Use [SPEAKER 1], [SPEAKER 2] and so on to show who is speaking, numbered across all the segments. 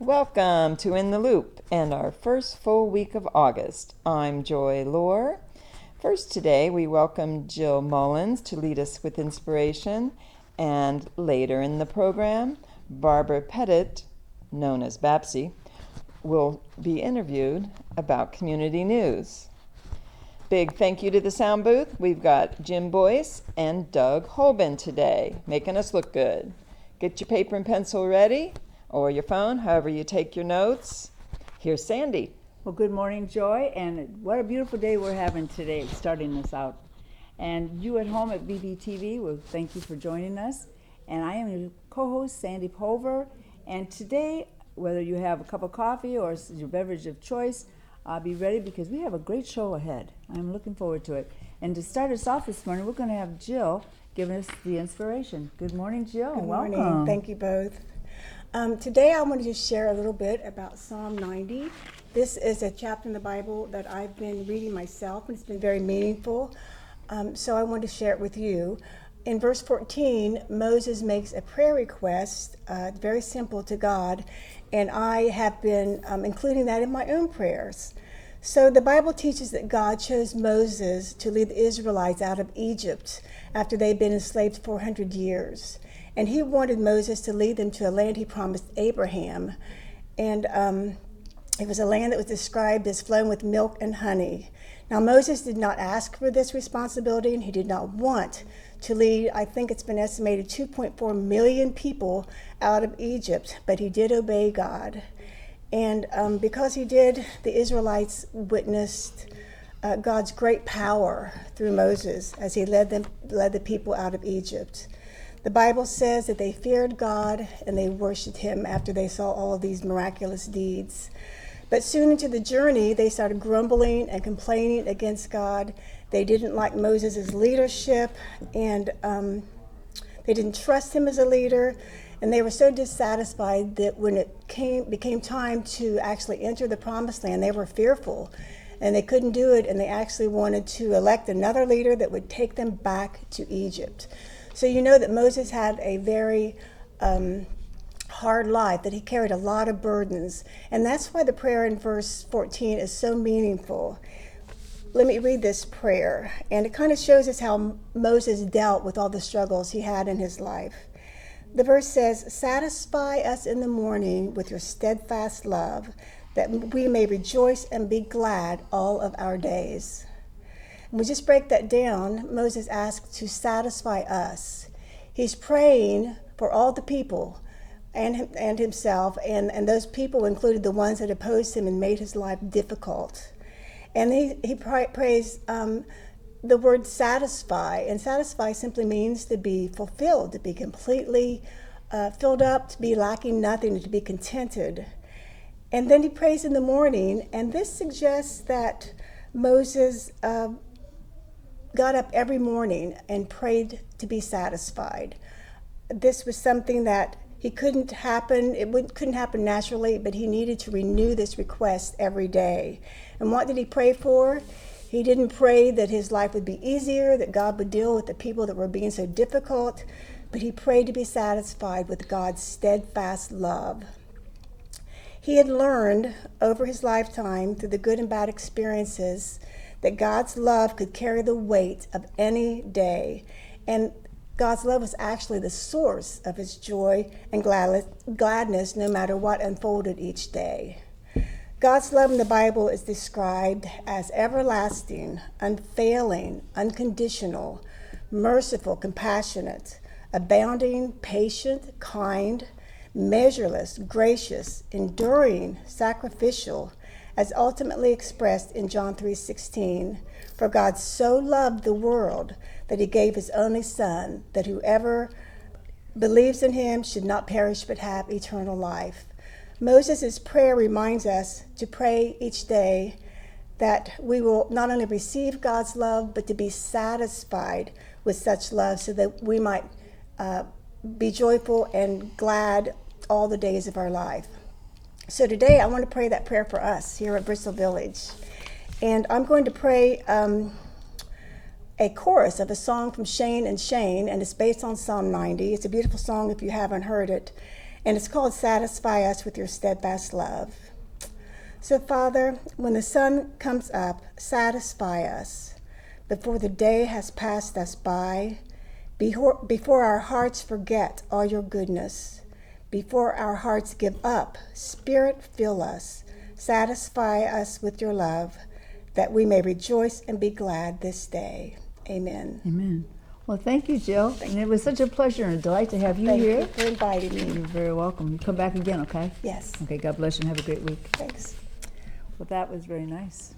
[SPEAKER 1] Welcome to In the Loop and our first full week of August. I'm Joy Loher. First today we welcome Jill Mullins to lead us with inspiration, and later in the program, Barb Pettit, known as Babsy, will be interviewed about community news. Big thank you to the sound booth. We've got Jim Boyce and Doug Holben today, making us look good. Get your paper and pencil ready, or your phone, however you take your notes. Here's Sandy.
[SPEAKER 2] Well, good morning, Joy, and what a beautiful day we're having today, starting this out. And you at home at BBTV, well, thank you for joining us. And I am your co-host, Sandy Pulver. And today, whether you have a cup of coffee or your beverage of choice, be ready because we have a great show ahead. I'm looking forward to it. And to start us off this morning, we're going to have Jill giving us the inspiration. Good morning, Jill.
[SPEAKER 3] Good
[SPEAKER 2] Welcome.
[SPEAKER 3] morning. Thank you both. Today I want to just share a little bit about Psalm 90. This is a chapter in the Bible that I've been reading myself, and it's been very meaningful. So I want to share it with you. In verse 14, Moses makes a prayer request, very simple to God, and I have been including that in my own prayers. So the Bible teaches that God chose Moses to lead the Israelites out of Egypt after they'd been enslaved 400 years. And he wanted Moses to lead them to a land he promised Abraham. And it was a land that was described as flowing with milk and honey. Now Moses did not ask for this responsibility, and he did not want to lead, I think it's been estimated, 2.4 million people out of Egypt, but he did obey God. And because he did, the Israelites witnessed God's great power through Moses as he led the people out of Egypt. The Bible says that they feared God and they worshiped him after they saw all of these miraculous deeds. But soon into the journey, they started grumbling and complaining against God. They didn't like Moses' leadership, and they didn't trust him as a leader. And they were so dissatisfied that when it became time to actually enter the promised land, they were fearful. And they couldn't do it, and they actually wanted to elect another leader that would take them back to Egypt. So you know that Moses had a very hard life, that he carried a lot of burdens. And that's why the prayer in verse 14 is so meaningful. Let me read this prayer. And it kind of shows us how Moses dealt with all the struggles he had in his life. The verse says, "Satisfy us in the morning with your steadfast love, that we may rejoice and be glad all of our days." And we just break that down. Moses asked to satisfy us. He's praying for all the people and himself, and those people included the ones that opposed him and made his life difficult. And he prays the word satisfy, and satisfy simply means to be fulfilled, to be completely filled up, to be lacking nothing, to be contented. And then he prays in the morning, and this suggests that Moses got up every morning and prayed to be satisfied. This was something that couldn't happen naturally, but he needed to renew this request every day. And what did he pray for? He didn't pray that his life would be easier, that God would deal with the people that were being so difficult, but he prayed to be satisfied with God's steadfast love. He had learned over his lifetime, through the good and bad experiences, that God's love could carry the weight of any day. And God's love was actually the source of his joy and gladness no matter what unfolded each day. God's love in the Bible is described as everlasting, unfailing, unconditional, merciful, compassionate, abounding, patient, kind, measureless, gracious, enduring, sacrificial, as ultimately expressed in John 3:16. For God so loved the world that he gave his only Son, that whoever believes in him should not perish but have eternal life. Moses' prayer reminds us to pray each day that we will not only receive God's love, but to be satisfied with such love so that we might be joyful and glad all the days of our life. So today I want to pray that prayer for us here at Bristol Village. And I'm going to pray a chorus of a song from Shane and Shane, and it's based on Psalm 90. It's a beautiful song if you haven't heard it. and it's called Satisfy Us with Your Steadfast Love. So, Father, when the sun comes up, satisfy us before the day has passed us by, before our hearts forget all your goodness, before our hearts give up. Spirit, fill us, satisfy us with your love, that we may rejoice and be glad this day. Amen.
[SPEAKER 2] Amen. Well, thank you, Jill. And it was such a pleasure and a delight to have you here.
[SPEAKER 3] Thank you for inviting me.
[SPEAKER 2] You're very welcome. You come back again, okay?
[SPEAKER 3] Yes.
[SPEAKER 2] Okay, God bless you and have a great week.
[SPEAKER 3] Thanks.
[SPEAKER 2] Well, that was very nice.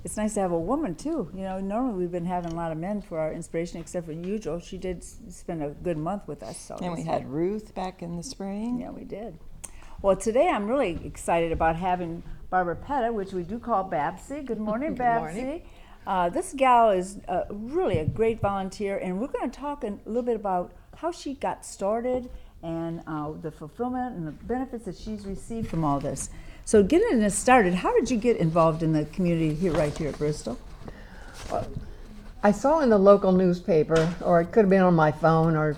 [SPEAKER 2] It's nice to have a woman, too. You know, normally we've been having a lot of men for our inspiration, except for you, Jill. She did spend a good month with us. So
[SPEAKER 1] And we had Ruth back in the spring.
[SPEAKER 2] Yeah, we did. Well, today I'm really excited about having Barb Pettit, which we do call Babsy. Good morning,
[SPEAKER 1] Good
[SPEAKER 2] Babsy.
[SPEAKER 1] morning.
[SPEAKER 2] This gal is really a great volunteer, and we're going to talk a little bit about how she got started and the fulfillment and the benefits that she's received from all this. So getting this started, how did you get involved in the community here, right here at Bristol?
[SPEAKER 4] I saw in the local newspaper, or it could have been on my phone or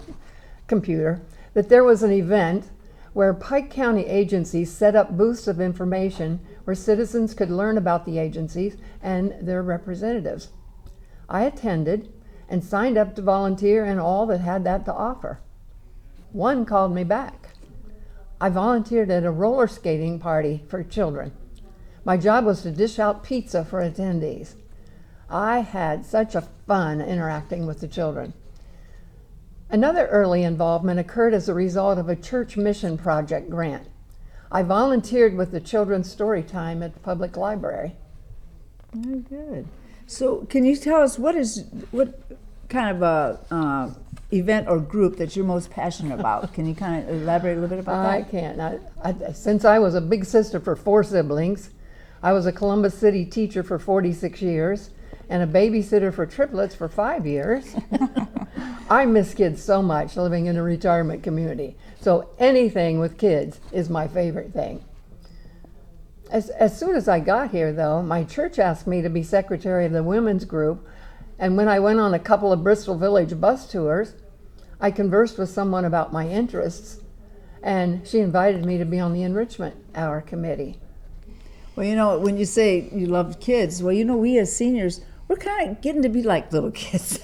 [SPEAKER 4] computer, that there was an event where Pike County agencies set up booths of information where citizens could learn about the agencies and their representatives. I attended and signed up to volunteer in all that had that to offer. One called me back. I volunteered at a roller skating party for children. My job was to dish out pizza for attendees. I had such a fun interacting with the children. Another early involvement occurred as a result of a church mission project grant. I volunteered with the children's story time at the public library.
[SPEAKER 2] Very good. So can you tell us what kind of a event or group that you're most passionate about? Can you kind of elaborate a little bit about that?
[SPEAKER 4] I can. Since I was a big sister for 4 siblings, I was a Columbus City teacher for 46 years and a babysitter for triplets for 5 years. I miss kids so much living in a retirement community. So anything with kids is my favorite thing. As soon as I got here, though, my church asked me to be secretary of the women's group. And when I went on a couple of Bristol Village bus tours, I conversed with someone about my interests, and she invited me to be on the Enrichment Hour Committee.
[SPEAKER 2] Well, you know, when you say you love kids, well, you know, we as seniors, we're kind of getting to be like little kids.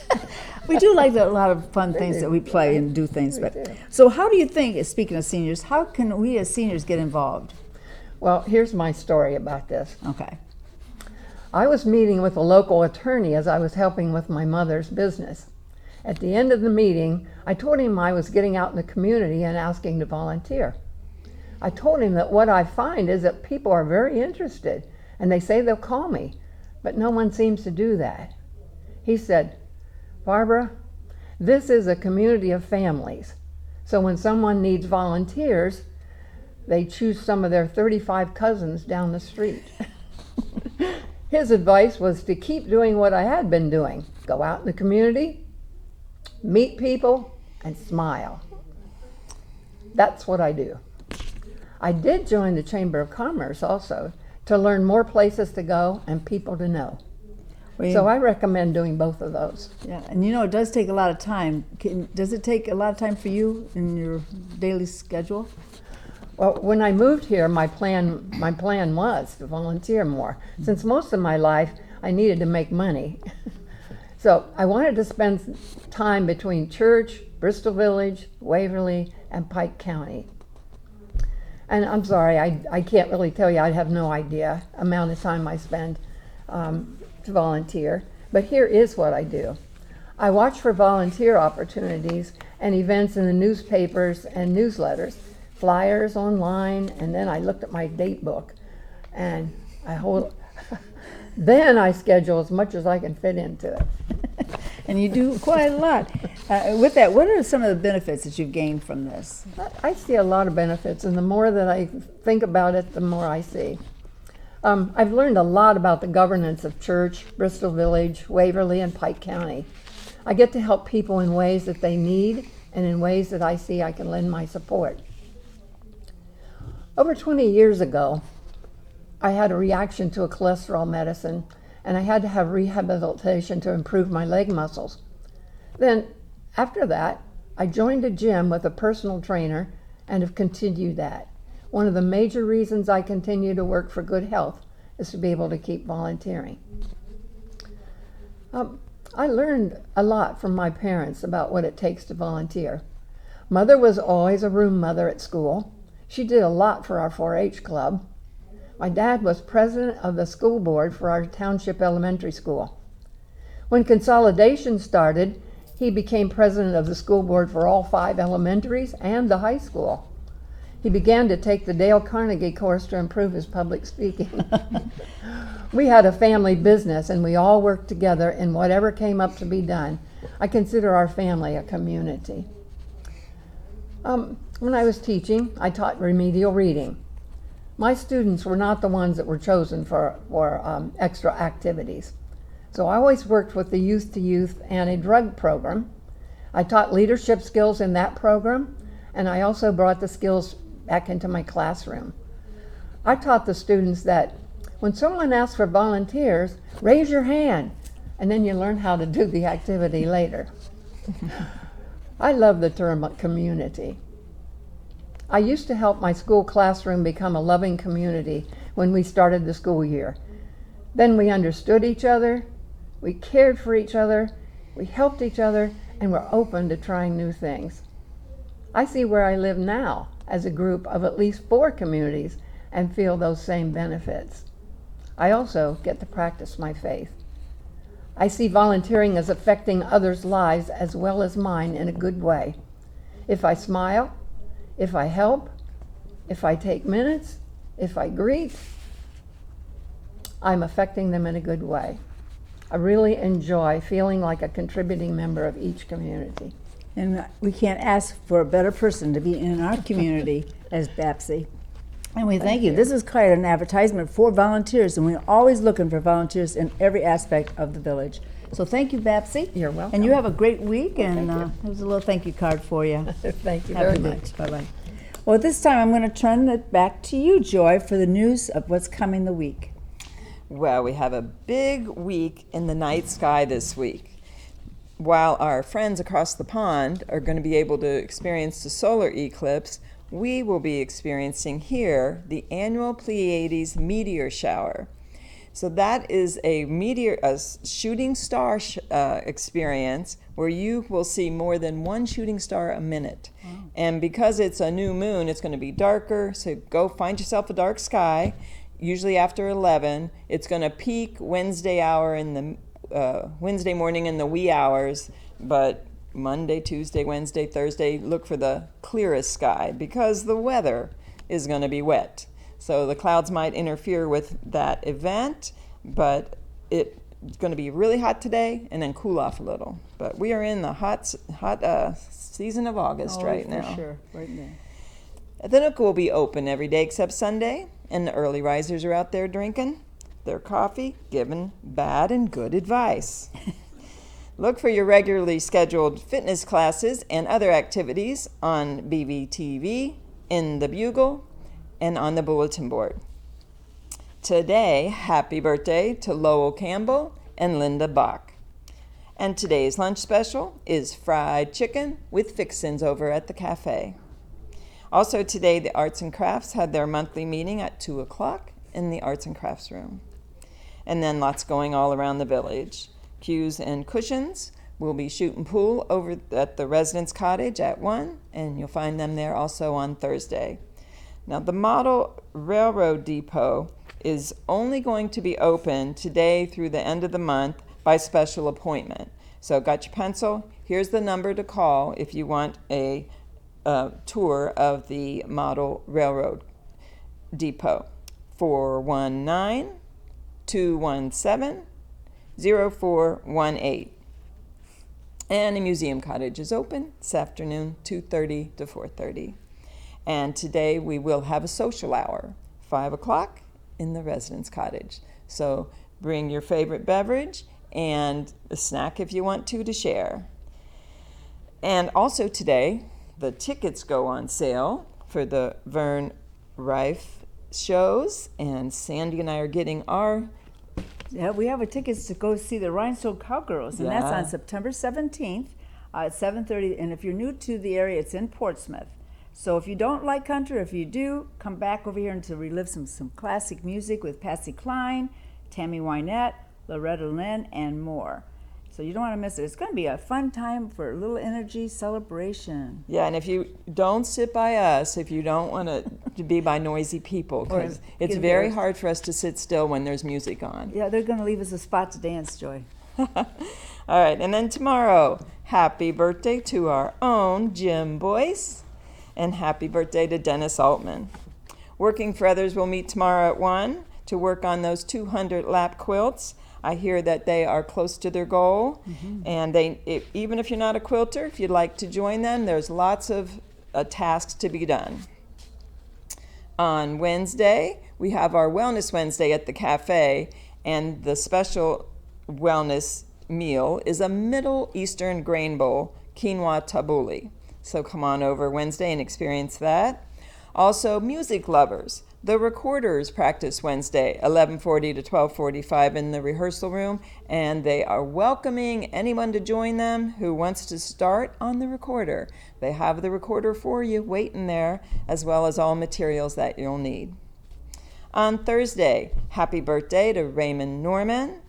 [SPEAKER 2] We do like a lot of fun things that we play and do things. But so how do you think, speaking of seniors, how can we as seniors get involved?
[SPEAKER 4] Well, here's my story about this.
[SPEAKER 2] Okay.
[SPEAKER 4] I was meeting with a local attorney as I was helping with my mother's business. At the end of the meeting, I told him I was getting out in the community and asking to volunteer. I told him that what I find is that people are very interested and they say they'll call me, but no one seems to do that. He said, "Barbara, this is a community of families. So when someone needs volunteers, they choose some of their 35 cousins down the street." His advice was to keep doing what I had been doing. Go out in the community, meet people, and smile. That's what I do. I did join the Chamber of Commerce also to learn more places to go and people to know.
[SPEAKER 2] Well,
[SPEAKER 4] So I recommend doing both of those.
[SPEAKER 2] yeah, and you know, it does take a lot of time. Does it take a lot of time for you in your daily schedule?
[SPEAKER 4] Well, when I moved here, my plan was to volunteer more. Since most of my life I needed to make money. So I wanted to spend time between church, Bristol Village, Waverly, and Pike County. And I'm sorry, I can't really tell you, I have no idea amount of time I spend to volunteer. But here is what I do. I watch for volunteer opportunities and events in the newspapers and newsletters, flyers online, and then I looked at my date book and then I schedule as much as I can fit into it.
[SPEAKER 2] And you do quite a lot. With that, what are some of the benefits that you've gained from this?
[SPEAKER 4] I see a lot of benefits, and the more that I think about it, the more I see. I've learned a lot about the governance of church, Bristol Village, Waverly, and Pike County. I get to help people in ways that they need and in ways that I see I can lend my support. Over 20 years ago, I had a reaction to a cholesterol medicine, and I had to have rehabilitation to improve my leg muscles. Then, after that, I joined a gym with a personal trainer and have continued that. One of the major reasons I continue to work for good health is to be able to keep volunteering. I learned a lot from my parents about what it takes to volunteer. Mother was always a room mother at school. She did a lot for our 4-H club. My dad was president of the school board for our township elementary school. When consolidation started, he became president of the school board for all 5 elementaries and the high school. He began to take the Dale Carnegie course to improve his public speaking. We had a family business and we all worked together in whatever came up to be done. I consider our family a community. When I was teaching, I taught remedial reading. My students were not the ones that were chosen for extra activities. So I always worked with the Youth to Youth anti-drug program. I taught leadership skills in that program, and I also brought the skills back into my classroom. I taught the students that when someone asks for volunteers, raise your hand, and then you learn how to do the activity later. I love the term community. I used to help my school classroom become a loving community when we started the school year. Then we understood each other, we cared for each other, we helped each other, and were open to trying new things. I see where I live now as a group of at least 4 communities and feel those same benefits. I also get to practice my faith. I see volunteering as affecting others' lives as well as mine in a good way. If I smile, if I help, if I take minutes, if I greet, I'm affecting them in a good way. I really enjoy feeling like a contributing member of each community.
[SPEAKER 2] And we can't ask for a better person to be in our community as Babsy. And we thank you. This is quite an advertisement for volunteers, and we're always looking for volunteers in every aspect of the village. So thank you, Babsy.
[SPEAKER 4] You're welcome.
[SPEAKER 2] And you have a great week, and here's a little thank you card for you.
[SPEAKER 4] Thank you
[SPEAKER 2] Have
[SPEAKER 4] very
[SPEAKER 2] a good
[SPEAKER 4] much.
[SPEAKER 2] day. Bye-bye. Well, this time I'm going to turn it back to you, Joy, for the news of what's coming the week.
[SPEAKER 1] Well, we have a big week in the night sky this week. While our friends across the pond are going to be able to experience the solar eclipse, we will be experiencing here the annual Pleiades meteor shower. So that is a shooting star experience where you will see more than 1 shooting star a minute. Wow. And because it's a new moon, it's going to be darker, so go find yourself a dark sky, usually after 11. It's going to peak Wednesday morning in the wee hours, but Monday, Tuesday, Wednesday, Thursday, look for the clearest sky because the weather is going to be wet. So the clouds might interfere with that event, but it's going to be really hot today and then cool off a little. But we are in the hot season of August right now.
[SPEAKER 2] For sure, right now.
[SPEAKER 1] The Nook will be open every day except Sunday, and the early risers are out there drinking their coffee, giving bad and good advice. Look for your regularly scheduled fitness classes and other activities on BVTV, in the Bugle, and on the bulletin board. Today, happy birthday to Lowell Campbell and Linda Bach. And today's lunch special is fried chicken with fixins over at the cafe. Also today, the Arts and Crafts had their monthly meeting at 2 o'clock in the Arts and Crafts room. And then lots going all around the village. Cues and Cushions will be shooting pool over at the Residence Cottage at 1, and you'll find them there also on Thursday. Now, the Model Railroad Depot is only going to be open today through the end of the month by special appointment. So got your pencil? Here's the number to call if you want a tour of the Model Railroad Depot. 419-217-0418. And the Museum Cottage is open this afternoon, 2:30 to 4:30. And today we will have a social hour, 5 o'clock in the Residence Cottage. So bring your favorite beverage and a snack if you want to share. And also today, the tickets go on sale for the Vern Rife shows, and Sandy and I are getting our...
[SPEAKER 2] Yeah, we have tickets to go see the Rhinestone Cowgirls, and that's on September 17th at 7:30. And if you're new to the area, it's in Portsmouth. So if you don't like country, or if you do, come back over here and to relive some classic music with Patsy Cline, Tammy Wynette, Loretta Lynn, and more. So you don't want to miss it. It's going to be a fun time for a little energy celebration.
[SPEAKER 1] Yeah, and if you don't sit by us, if you don't want to be by noisy people, because it's very hard for us to sit still when there's music on.
[SPEAKER 2] Yeah, they're going to leave us a spot to dance, Joy.
[SPEAKER 1] All right, and then tomorrow, happy birthday to our own Jim Boyce, and happy birthday to Dennis Altman. Working for Others will meet tomorrow at 1 to work on those 200 lap quilts. I hear that they are close to their goal, and even if you're not a quilter, if you'd like to join them, there's lots of tasks to be done. On Wednesday, we have our Wellness Wednesday at the cafe, and the special wellness meal is a Middle Eastern grain bowl, quinoa tabbouleh. So come on over Wednesday and experience that. Also, music lovers. The Recorders practice Wednesday, 11:40 to 12:45 in the rehearsal room, and they are welcoming anyone to join them who wants to start on the recorder. They have the recorder for you waiting there, as well as all materials that you'll need. On Thursday, happy birthday to Raymond Norman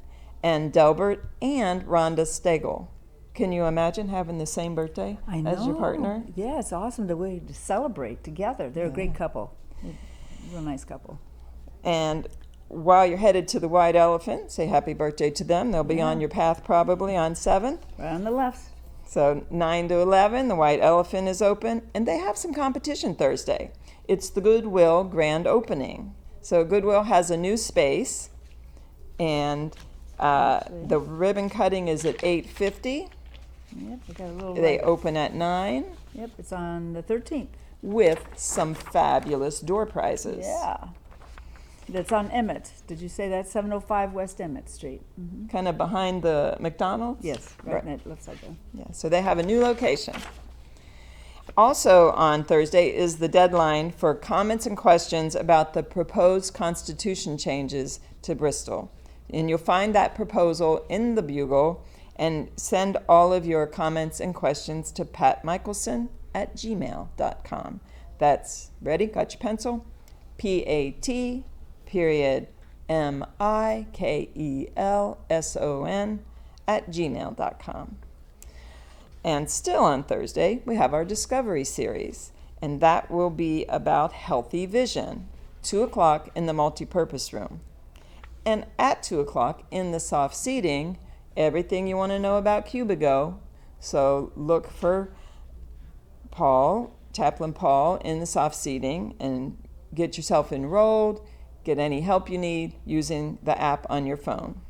[SPEAKER 1] and Delbert and Rhonda Stegel. Can you imagine having the same birthday as your partner?
[SPEAKER 2] Yeah, it's awesome the way to celebrate together. They're a great couple. Real nice couple.
[SPEAKER 1] And while you're headed to the White Elephant, say happy birthday to them. They'll be on your path probably on 7th.
[SPEAKER 2] Right on the left.
[SPEAKER 1] So 9 to 11, the White Elephant is open, and they have some competition Thursday. It's the Goodwill grand opening. So Goodwill has a new space, and the ribbon cutting is at 8:50.
[SPEAKER 2] Yep, we got a little.
[SPEAKER 1] They open at 9.
[SPEAKER 2] Yep, it's on the 13th.
[SPEAKER 1] With some fabulous door prizes.
[SPEAKER 2] Yeah. That's on Emmett. Did you say that? 705 West Emmett Street. Mm-hmm.
[SPEAKER 1] Kind of behind the McDonald's?
[SPEAKER 2] Yes, right in that left side there.
[SPEAKER 1] Yeah, so they have a new location. Also on Thursday is the deadline for comments and questions about the proposed constitution changes to Bristol. And you'll find that proposal in the Bugle, and send all of your comments and questions to patmichelson@gmail.com. That's ready? Got your pencil? PAT_MIKELSON@gmail.com. And still on Thursday, we have our Discovery series, and that will be about healthy vision, 2 o'clock in the multipurpose room. And at 2 o'clock in the soft seating, everything you want to know about Cubigo. So look for Chaplain Paul in the soft seating, and get yourself enrolled, get any help you need using the app on your phone.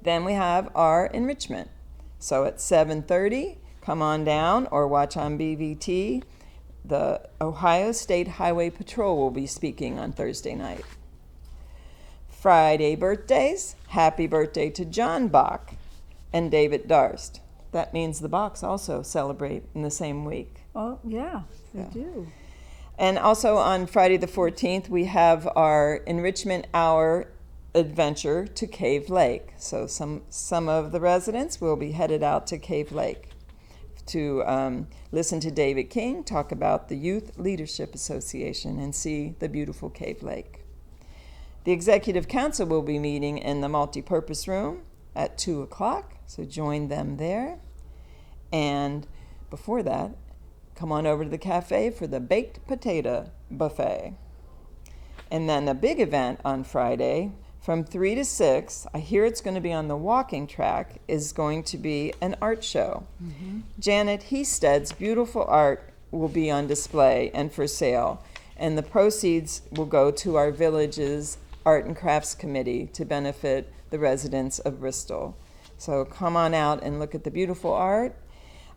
[SPEAKER 1] Then we have our enrichment. So at 7:30, come on down or watch on BVT. The Ohio State Highway Patrol will be speaking on Thursday night. Friday birthdays, happy birthday to John Bach and David Darst. That means the Bachs also celebrate in the same week.
[SPEAKER 2] Oh, yeah, they do.
[SPEAKER 1] And also on Friday the 14th, we have our Enrichment Hour adventure to Cave Lake. So some of the residents will be headed out to Cave Lake to listen to David King talk about the Youth Leadership Association and see the beautiful Cave Lake. The Executive Council will be meeting in the multipurpose room at 2 o'clock, so join them there. And before that, come on over to the cafe for the baked potato buffet. And then the big event on Friday from 3 to 6, I hear it's going to be on the walking track, is going to be an art show. Mm-hmm. Janet Heasted's beautiful art will be on display and for sale, and the proceeds will go to our village's Art and Crafts Committee to benefit the residents of Bristol. So come on out and look at the beautiful art.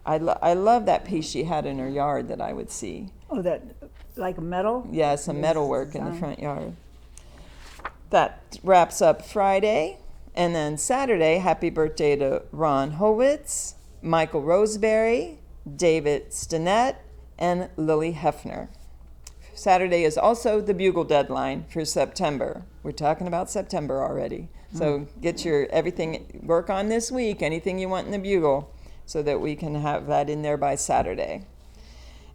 [SPEAKER 1] I love that piece she had in her yard that I would see.
[SPEAKER 2] Oh, that, like metal?
[SPEAKER 1] Yeah, some metalwork in the front yard. That wraps up Friday. And then Saturday, happy birthday to Ron Howitz, Michael Roseberry, David Stinnett, and Lily Hefner. Saturday is also the Bugle deadline for September. We're talking about September already. So get your everything, work on this week, anything you want in the Bugle, so that we can have that in there by Saturday.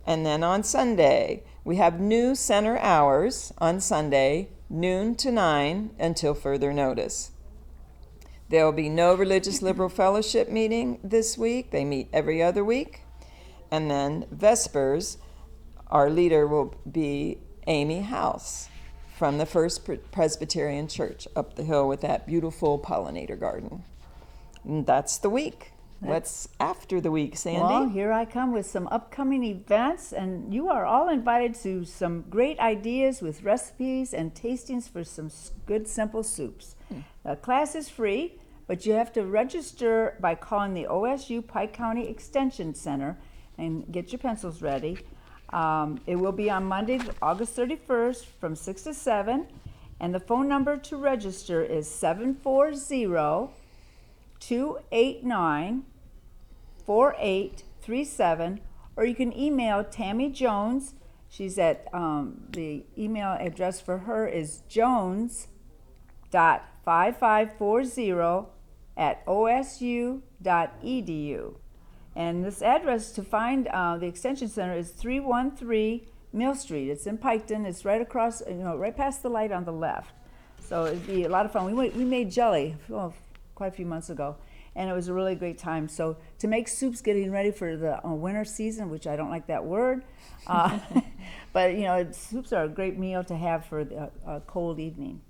[SPEAKER 1] And then on Sunday, we have new center hours on Sunday, noon to 9 until further notice. There will be no Religious Liberal Fellowship meeting this week. They meet every other week. And then Vespers, our leader will be Amy House from the First Presbyterian Church up the hill with that beautiful pollinator garden. And that's the week. What's after the week, Sandy?
[SPEAKER 2] Well, here I come with some upcoming events, and you are all invited to some great ideas with recipes and tastings for some good, simple soups. The class is free, but you have to register by calling the OSU Pike County Extension Center and get your pencils ready. It will be on Monday, August 31st from 6 to 7, and the phone number to register is 740-289-4837, or you can email Tammy Jones. She's at, the email address for her is jones.5540@osu.edu. And this address to find the Extension Center is 313 Mill Street. It's in Piketon. It's right across, right past the light on the left. So it'd be a lot of fun. We made jelly quite a few months ago, and it was a really great time. So to make soups, getting ready for the winter season, which I don't like that word, but soups are a great meal to have for a cold evening.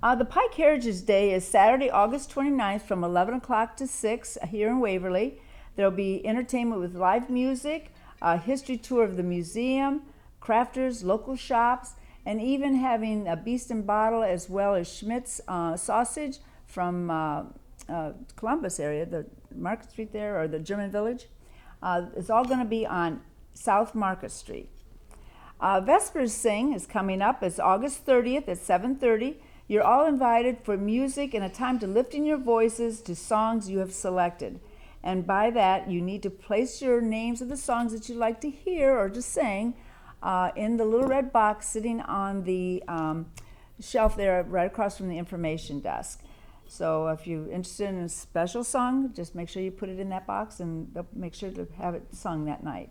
[SPEAKER 2] The Pike Heritage Day is Saturday, August 29th from 11 o'clock to 6 here in Waverly. There will be entertainment with live music, a history tour of the museum, crafters, local shops, and even having a Beast and Bottle as well as Schmidt's sausage from Columbus area, the Market Street there, or the German Village. It's all going to be on South Market Street. Vespers Sing is coming up. It's August 30th at 7:30. You're all invited for music and a time to lift in your voices to songs you have selected. And by that, you need to place your names of the songs that you'd like to hear or to sing in the little red box sitting on the shelf there right across from the information desk. So if you're interested in a special song, just make sure you put it in that box and they'll make sure to have it sung that night.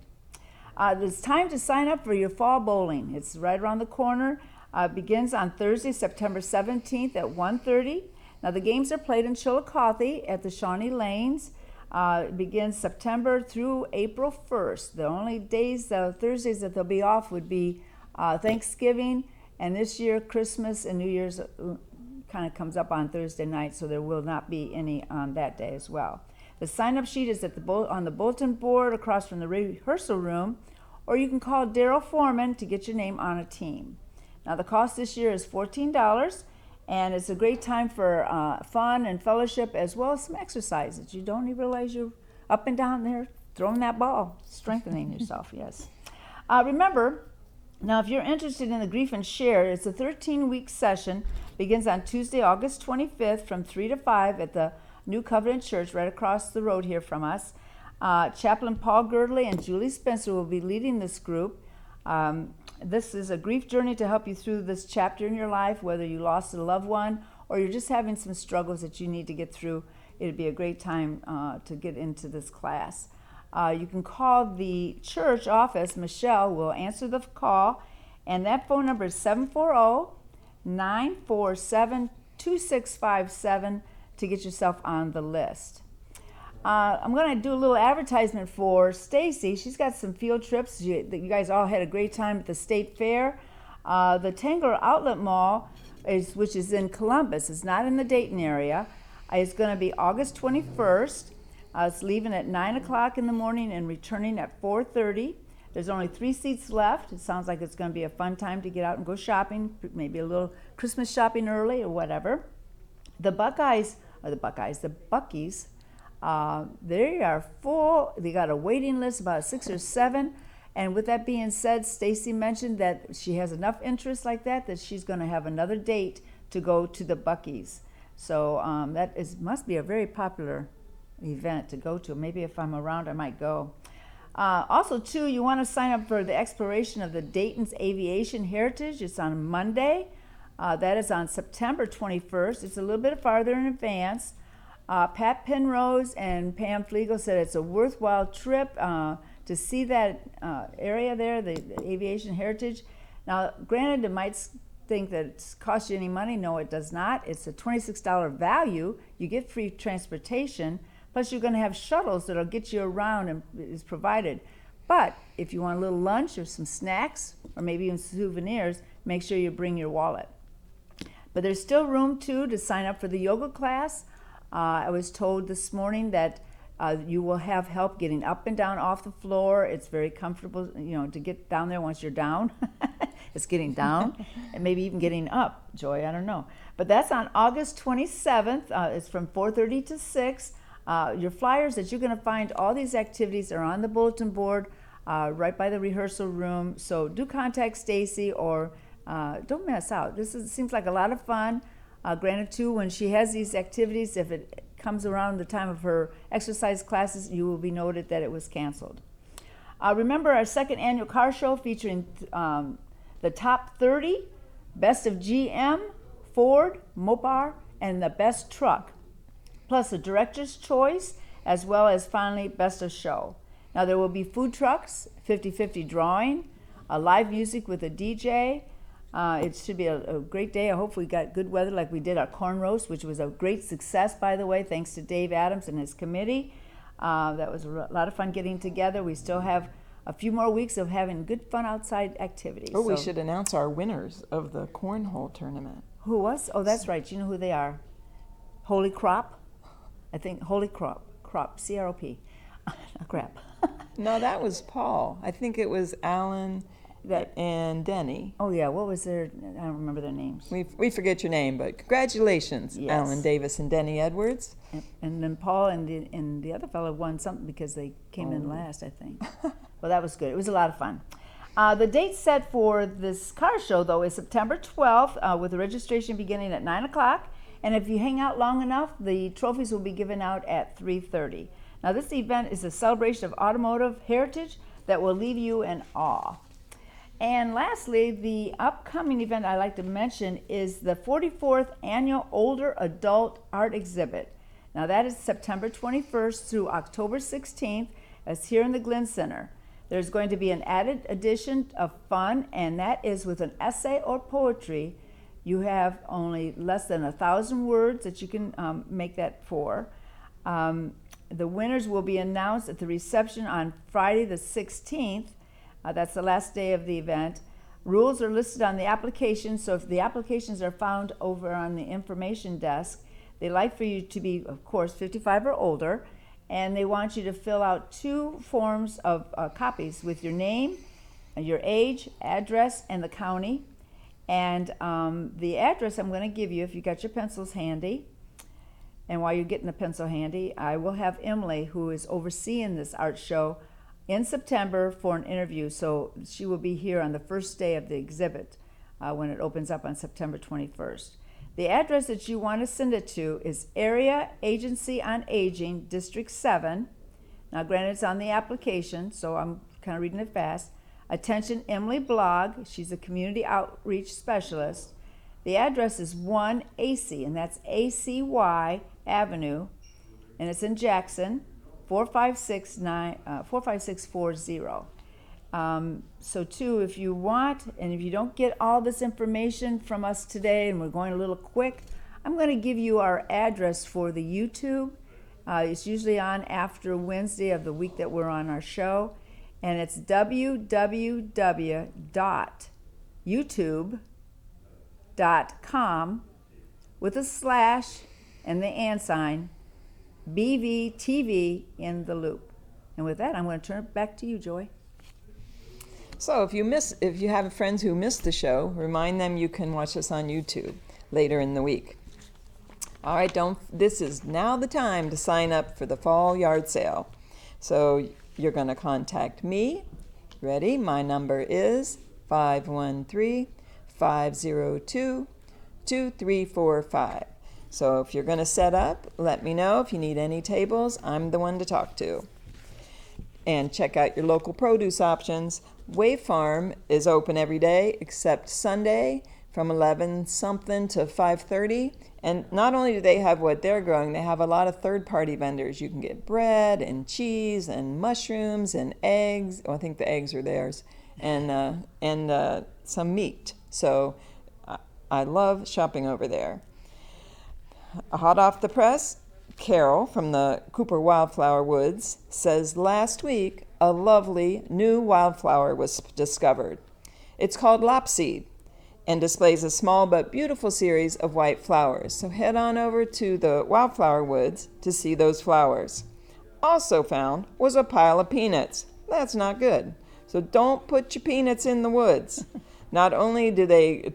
[SPEAKER 2] It's time to sign up for your fall bowling. It's right around the corner. It begins on Thursday, September 17th at 1:30. Now the games are played in Chillicothe at the Shawnee Lanes. It begins September through April 1st. The only days, Thursdays that they'll be off would be Thanksgiving, and this year Christmas and New Year's kind of comes up on Thursday night, so there will not be any on that day as well. The sign-up sheet is at on the bulletin board across from the rehearsal room, or you can call Daryl Foreman to get your name on a team. Now the cost this year is $14. And it's a great time for fun and fellowship as well as some exercises. You don't even realize you're up and down there throwing that ball, strengthening yourself, yes. Remember, now if you're interested in the Grief and Share, it's a 13-week session, begins on Tuesday, August 25th from 3 to 5 at the New Covenant Church right across the road here from us. Chaplain Paul Girdley and Julie Spencer will be leading this group. This is a grief journey to help you through this chapter in your life, whether you lost a loved one or you're just having some struggles that you need to get through. It'd be a great time to get into this class. You can call the church office. Michelle will answer the call, and that phone number is 740-947-2657 to get yourself on the list. I'm going to do a little advertisement for Stacy. She's got some field trips. You guys all had a great time at the State Fair. The Tangler Outlet Mall, which is in Columbus, is not in the Dayton area. It's going to be August 21st. It's leaving at 9 o'clock in the morning and returning at 4:30. There's only 3 seats left. It sounds like it's going to be a fun time to get out and go shopping, maybe a little Christmas shopping early or whatever. The Buckies, they are full. They got a waiting list, about 6 or 7. And with that being said, Stacy mentioned that she has enough interest like that she's going to have another date to go to the Buckies. So must be a very popular event to go to. Maybe if I'm around, I might go. Also, too, you want to sign up for the exploration of the Dayton's Aviation Heritage. It's on Monday. That is on September 21st. It's a little bit farther in advance. Pat Penrose and Pam Flegel said it's a worthwhile trip to see that area there, the aviation heritage. Now, granted, it might think that it costs you any money. No, it does not. It's a $26 value. You get free transportation, plus you're going to have shuttles that'll get you around and is provided. But if you want a little lunch or some snacks or maybe even souvenirs, make sure you bring your wallet. But there's still room too to sign up for the yoga class. I was told this morning that you will have help getting up and down off the floor. It's very comfortable, to get down there once you're down. It's getting down and maybe even getting up, Joy, I don't know. But that's on August 27th. It's from 4:30 to 6. Your flyers that you're going to find, all these activities are on the bulletin board right by the rehearsal room. So do contact Stacy or don't miss out. Seems like a lot of fun. Granted, too, when she has these activities, if it comes around the time of her exercise classes, you will be noted that it was canceled. Remember our second annual car show featuring the top 30, best of GM, Ford, Mopar, and the best truck, plus a director's choice, as well as finally best of show. Now there will be food trucks, 50-50 drawing, live music with a DJ. It should be a great day. I hope we got good weather like we did our corn roast, which was a great success, by the way, thanks to Dave Adams and his committee. That was a lot of fun getting together. We still have a few more weeks of having good fun outside activities.
[SPEAKER 1] Oh, we should announce our winners of the cornhole tournament.
[SPEAKER 2] Who was? Oh, that's right. You know who they are? Holy Crop? I think Holy Crop, C-R-O-P. Crap.
[SPEAKER 1] No, that was Paul. I think it was Alan and Denny.
[SPEAKER 2] Oh yeah, what was their? I don't remember their names.
[SPEAKER 1] We forget your name, but congratulations,
[SPEAKER 2] yes.
[SPEAKER 1] Alan Davis and Denny Edwards.
[SPEAKER 2] And then Paul and the other fellow won something because they came in last, I think. Well, that was good. It was a lot of fun. The date set for this car show, though, is September 12th, with the registration beginning at 9 o'clock. And if you hang out long enough, the trophies will be given out at 3:30. Now, this event is a celebration of automotive heritage that will leave you in awe. And lastly, the upcoming event I'd like to mention is the 44th Annual Older Adult Art Exhibit. Now, that is September 21st through October 16th. It's here in the Glenn Center. There's going to be an added addition of fun, and that is with an essay or poetry. You have only less than 1,000 words that you can make that for. The winners will be announced at the reception on Friday the 16th. That's the last day of the event. Rules are listed on the application, so if the applications are found over on the information desk, they like for you to be, of course, 55 or older, and they want you to fill out 2 forms of copies with your name, your age, address, and the county. And the address I'm going to give you, if you got your pencils handy, and while you're getting the pencil handy, I will have Emily, who is overseeing this art show, in September for an interview. So she will be here on the first day of the exhibit when it opens up on September 21st. The address that you want to send it to is Area Agency on Aging, District 7. Now, granted, it's on the application, so I'm kind of reading it fast. Attention, Emily Blogg. She's a community outreach specialist. The address is 1 AC, and that's ACY Avenue, and it's in Jackson, 45640. So too, if you want, and if you don't get all this information from us today, and we're going a little quick, I'm going to give you our address for the YouTube. It's usually on after Wednesday of the week that we're on our show, and it's www.youtube.com with a slash and the and sign BVTV in the loop. And with that, I'm going to turn it back to you, Joy.
[SPEAKER 1] So if you have friends who missed the show, remind them you can watch us on YouTube later in the week. All right, this is now the time to sign up for the fall yard sale. So you're going to contact me. Ready? My number is 513-502-2345. So if you're going to set up, let me know. If you need any tables, I'm the one to talk to. And check out your local produce options. Wave Farm is open every day except Sunday from 11 something to 5:30. And not only do they have what they're growing, they have a lot of third-party vendors. You can get bread and cheese and mushrooms and eggs. Oh, I think the eggs are theirs, and some meat. So I love shopping over there. Hot off the press, Carol from the Cooper Wildflower Woods says last week a lovely new wildflower was discovered. It's called lapseed and displays a small but beautiful series of white flowers. So head on over to the Wildflower Woods to see those flowers. Also found was a pile of peanuts. That's not good. So don't put your peanuts in the woods. Not only do they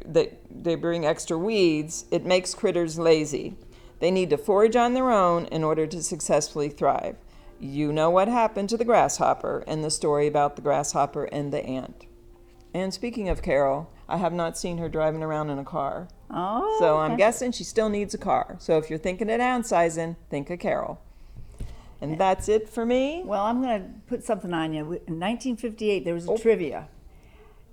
[SPEAKER 1] they bring extra weeds, it makes critters lazy. They need to forage on their own in order to successfully thrive. You know what happened to the grasshopper and the story about the grasshopper and the ant. And speaking of Carol, I have not seen her driving around in a car.
[SPEAKER 2] Oh.
[SPEAKER 1] So I'm guessing she still needs a car. So if you're thinking of downsizing, think of Carol. And that's it for me.
[SPEAKER 2] Well, I'm going to put something on you. In 1958, there was a trivia.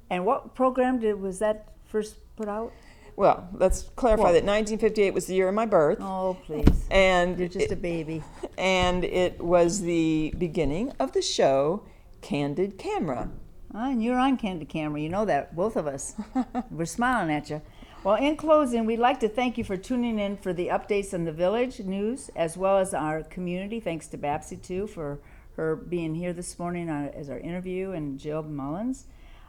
[SPEAKER 2] And what program was that first put out?
[SPEAKER 1] Well, let's clarify that 1958 was the year of my birth.
[SPEAKER 2] Oh, please.
[SPEAKER 1] And
[SPEAKER 2] You're just a baby.
[SPEAKER 1] And it was the beginning of the show Candid Camera.
[SPEAKER 2] And you're on Candid Camera. You know that, both of us. We're smiling at you. Well, in closing, we'd like to thank you for tuning in for the updates on the village news, as well as our community. Thanks to Babsy, too, for her being here this morning as our interview, and Jill Mullins.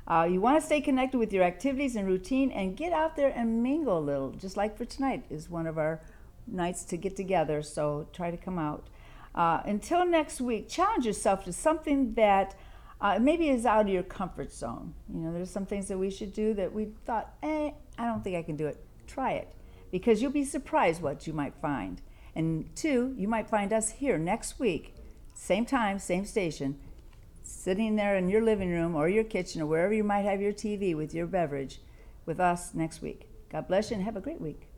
[SPEAKER 2] You want to stay connected with your activities and routine and get out there and mingle a little, just like for tonight is one of our nights to get together, so try to come out. Until next week, challenge yourself to something that maybe is out of your comfort zone. You know, there's some things that we should do that we thought, I don't think I can do it. Try it, because you'll be surprised what you might find. And 2, you might find us here next week, same time, same station, sitting there in your living room or your kitchen or wherever you might have your TV with your beverage with us next week. God bless you and have a great week.